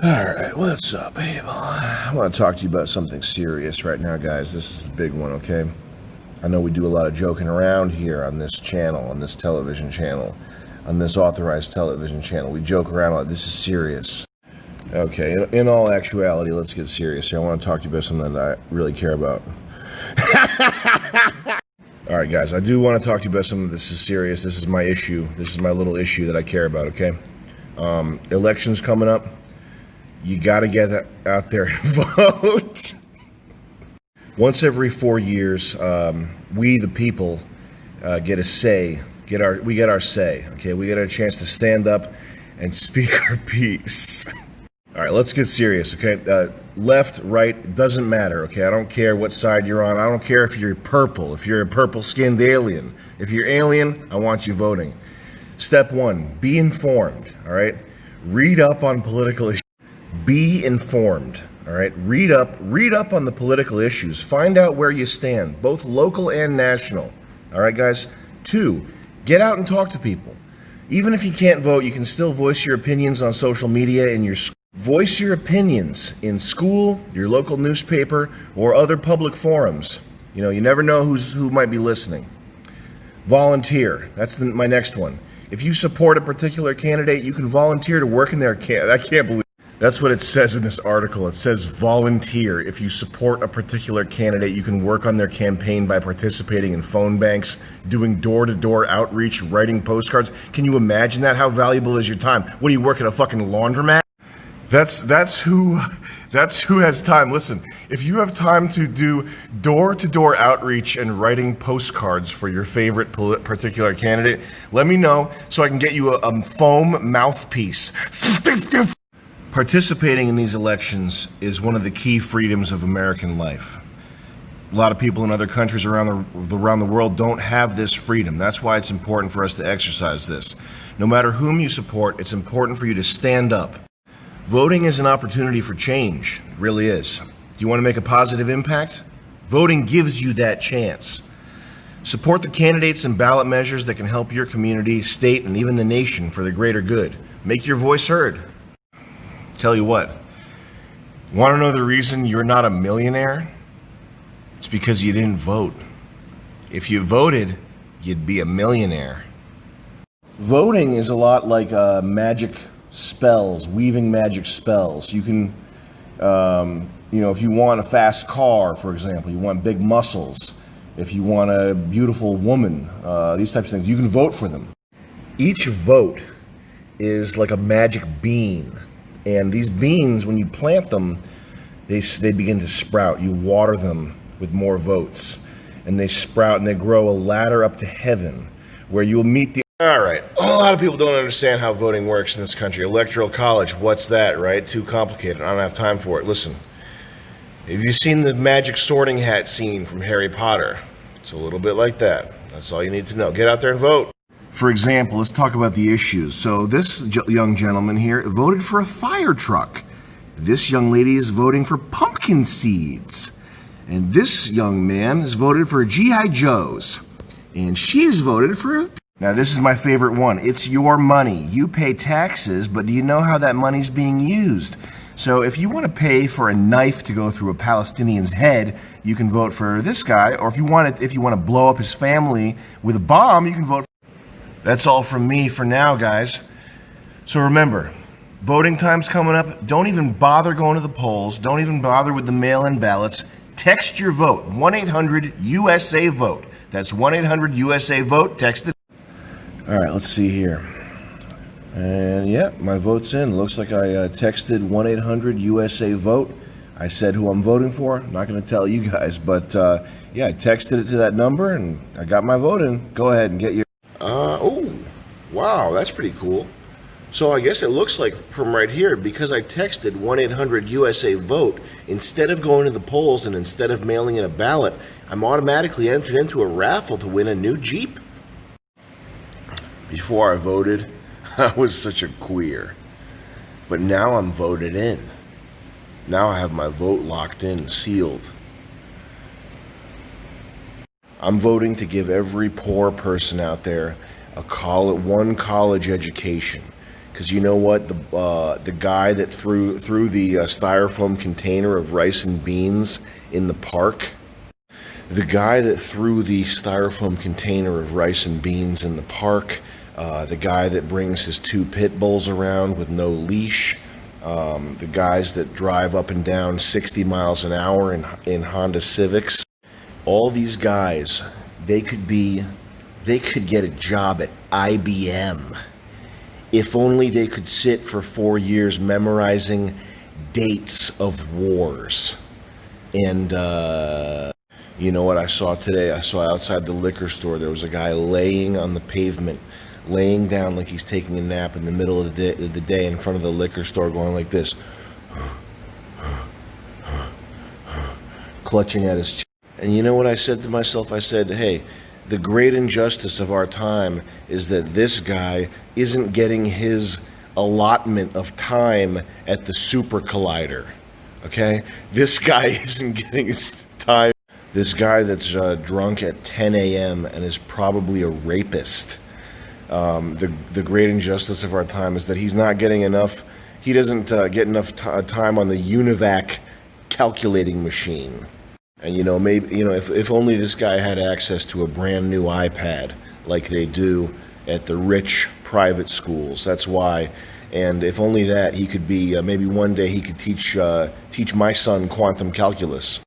Alright, what's up, people? I want to talk to you about something serious right now, guys. This is the big one, okay? I know we do a lot of joking around here on this channel, on this television channel, on this authorized television channel. We joke around a lot. This is serious. Okay, in all actuality, let's get serious here. I want to talk to you about something that I really care about. Alright, guys, I do want to talk to you about something this is serious. This is my issue. This is my little issue that I care about, okay? Elections coming up. You got to get out there and vote. Once every 4 years, we the people get a say. We get our say. Okay, we get a chance to stand up and speak our piece. All right, let's get serious. Okay, left, right, doesn't matter. Okay, I don't care what side you're on. I don't care if you're purple. If you're a purple-skinned alien. If you're alien, I want you voting. Step one: be informed. All right, read up on political issues. Be informed, all right? Read up on the political issues. Find out where you stand, both local and national. All right, guys? 2, get out and talk to people. Even if you can't vote, you can still voice your opinions on social media in your school. Voice your opinions in school, your local newspaper, or other public forums. You know, you never know who might be listening. Volunteer. That's my next one. If you support a particular candidate, you can volunteer to work in their I can't believe that's what it says in this article. It says volunteer. If you support a particular candidate, you can work on their campaign by participating in phone banks, doing door-to-door outreach, writing postcards. Can you imagine that? How valuable is your time? What do you work at a fucking laundromat? That's who has time. Listen, if you have time to do door-to-door outreach and writing postcards for your favorite particular candidate, let me know so I can get you a foam mouthpiece. Participating in these elections is one of the key freedoms of American life. A lot of people in other countries around the world don't have this freedom. That's why it's important for us to exercise this. No matter whom you support, it's important for you to stand up. Voting is an opportunity for change. It really is. Do you want to make a positive impact? Voting gives you that chance. Support the candidates and ballot measures that can help your community, state, and even the nation for the greater good. Make your voice heard. Tell you what, want to know the reason you're not a millionaire? It's because you didn't vote. If you voted, you'd be a millionaire. Voting is a lot like magic spells, weaving magic spells. You can, if you want a fast car, for example, you want big muscles, if you want a beautiful woman, these types of things, you can vote for them. Each vote is like a magic bean. And these beans, when you plant them, they begin to sprout. You water them with more votes. And they sprout and they grow a ladder up to heaven where you'll meet the... All right. A lot of people don't understand how voting works in this country. Electoral college, what's that, right? Too complicated. I don't have time for it. Listen, have you seen the magic sorting hat scene from Harry Potter? It's a little bit like that. That's all you need to know. Get out there and vote. For example, let's talk about the issues. So this young gentleman here voted for a fire truck. This young lady is voting for pumpkin seeds. And this young man has voted for G.I. Joes. And she's voted for... Now, this is my favorite one. It's your money. You pay taxes, but do you know how that money's being used? So if you want to pay for a knife to go through a Palestinian's head, you can vote for this guy. Or if you want to blow up his family with a bomb, you can vote for... That's all from me for now, guys. So remember, voting time's coming up. Don't even bother going to the polls. Don't even bother with the mail-in ballots. Text your vote. 1-800-USA-VOTE. That's 1-800-USA-VOTE. Text it. All right, let's see here. And yeah, my vote's in. Looks like I texted 1-800-USA-VOTE. I said who I'm voting for. I'm not going to tell you guys, but yeah, I texted it to that number and I got my vote in. Go ahead and get your... Oh, wow, that's pretty cool. So I guess it looks like from right here, because I texted 1-800-USA-VOTE, instead of going to the polls and instead of mailing in a ballot, I'm automatically entered into a raffle to win a new Jeep. Before I voted, I was such a queer. But now I'm voted in. Now I have my vote locked in, sealed. I'm voting to give every poor person out there one college education. Because you know what, the guy that threw the styrofoam container of rice and beans in the park, the guy that threw the styrofoam container of rice and beans in the park, the guy that brings his 2 pit bulls around with no leash, the guys that drive up and down 60 miles an hour in Honda Civics, all these guys, they could get a job at IBM if only they could sit for 4 years memorizing dates of wars. And you know what I saw today? I saw outside the liquor store, there was a guy laying on the pavement, laying down like he's taking a nap in the middle of the day in front of the liquor store, going like this, clutching at his chest. And you know what I said to myself? I said, hey, the great injustice of our time is that this guy isn't getting his allotment of time at the super collider, okay? This guy isn't getting his time. This guy that's drunk at 10 a.m. and is probably a rapist. The great injustice of our time is that he's not getting enough, he doesn't get enough time on the UNIVAC calculating machine. And maybe, if only this guy had access to a brand new iPad like they do at the rich private schools. That's why. And if only that, he could be, maybe one day he could teach my son quantum calculus.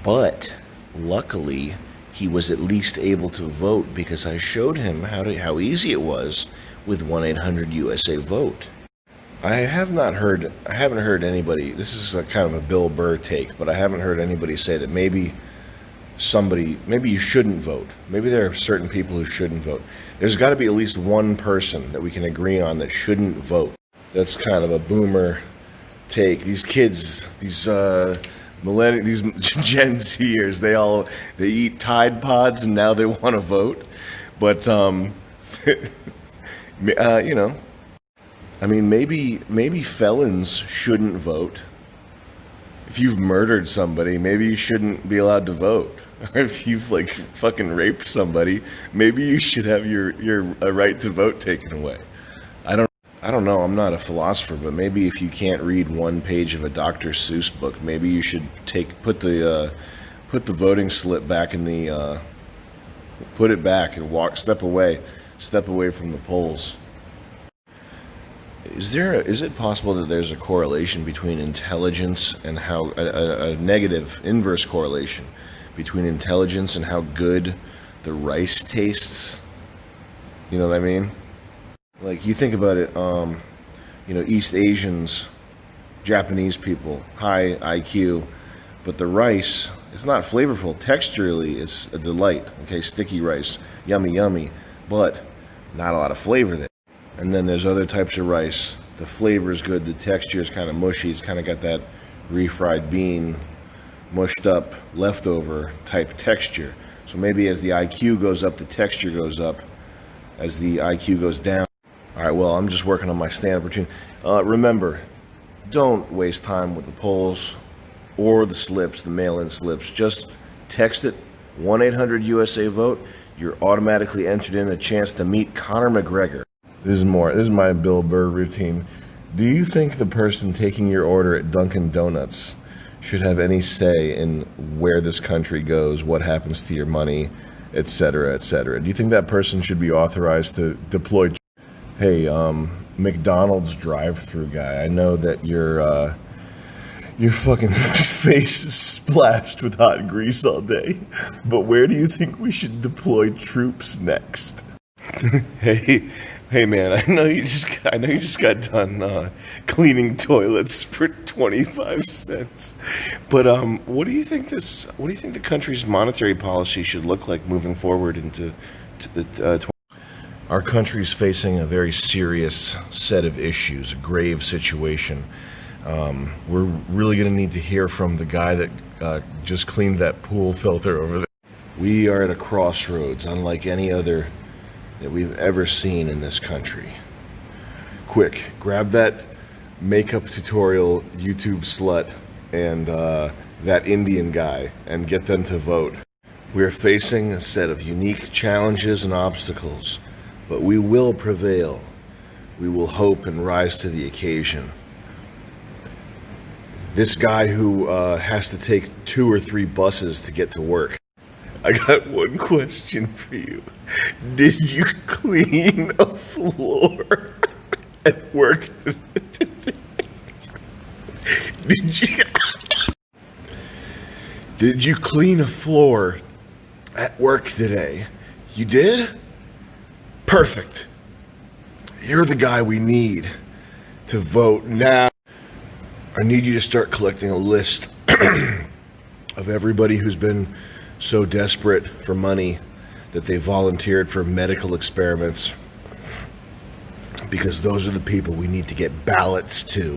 But luckily, he was at least able to vote because I showed him how easy it was with 1-800-USA-VOTE. I haven't heard anybody, this is a kind of a Bill Burr take, but I haven't heard anybody say that maybe you shouldn't vote. Maybe there are certain people who shouldn't vote. There's got to be at least one person that we can agree on that shouldn't vote. That's kind of a boomer take. These kids, these these Gen Zers, they eat Tide Pods and now they want to vote. But I mean, maybe felons shouldn't vote. If you've murdered somebody, maybe you shouldn't be allowed to vote. Or if you've fucking raped somebody, maybe you should have your right to vote taken away. I don't know. I'm not a philosopher, but maybe if you can't read one page of a Dr. Seuss book, maybe you should put the voting slip back in the put it back and step away from the polls. Is it possible that there's a correlation between intelligence and how a negative inverse correlation between intelligence and how good the rice tastes? You know what I mean? Like, you think about it, East Asians, Japanese people, high IQ, but the rice is not flavorful. Texturally, it's a delight. Okay, sticky rice, yummy, yummy, but not a lot of flavor there. And then there's other types of rice. The flavor is good. The texture is kind of mushy. It's kind of got that refried bean, mushed up, leftover type texture. So maybe as the IQ goes up, the texture goes up. As the IQ goes down. All right, well, I'm just working on my stand-up routine. Remember, don't waste time with the polls or the slips, the mail-in slips. Just text it, 1-800-USA-VOTE. You're automatically entered in a chance to meet Conor McGregor. This is my Bill Burr routine. Do you think the person taking your order at Dunkin' Donuts should have any say in where this country goes, what happens to your money, etc., etc.? Do you think that person should be authorized to deploy? Hey, McDonald's drive-through guy, I know that your fucking face is splashed with hot grease all day, but where do you think we should deploy troops next? Hey man, I know you just got done cleaning toilets for 25 cents. But what do you think the country's monetary policy should look like moving forward into the Our country's facing a very serious set of issues, a grave situation. We're really going to need to hear from the guy that just cleaned that pool filter over there. We are at a crossroads unlike any other that we've ever seen in this country. Quick, grab that makeup tutorial YouTube slut and that Indian guy and get them to vote. We are facing a set of unique challenges and obstacles, but we will prevail. we will hope and rise to the occasion. This guy who has to take 2 or 3 buses to get to work. I got one question for you. Did you clean a floor at work today? Did you clean a floor at work today? You did? Perfect. You're the guy we need to vote now. I need you to start collecting a list of everybody who's been so desperate for money that they volunteered for medical experiments, because those are the people we need to get ballots to.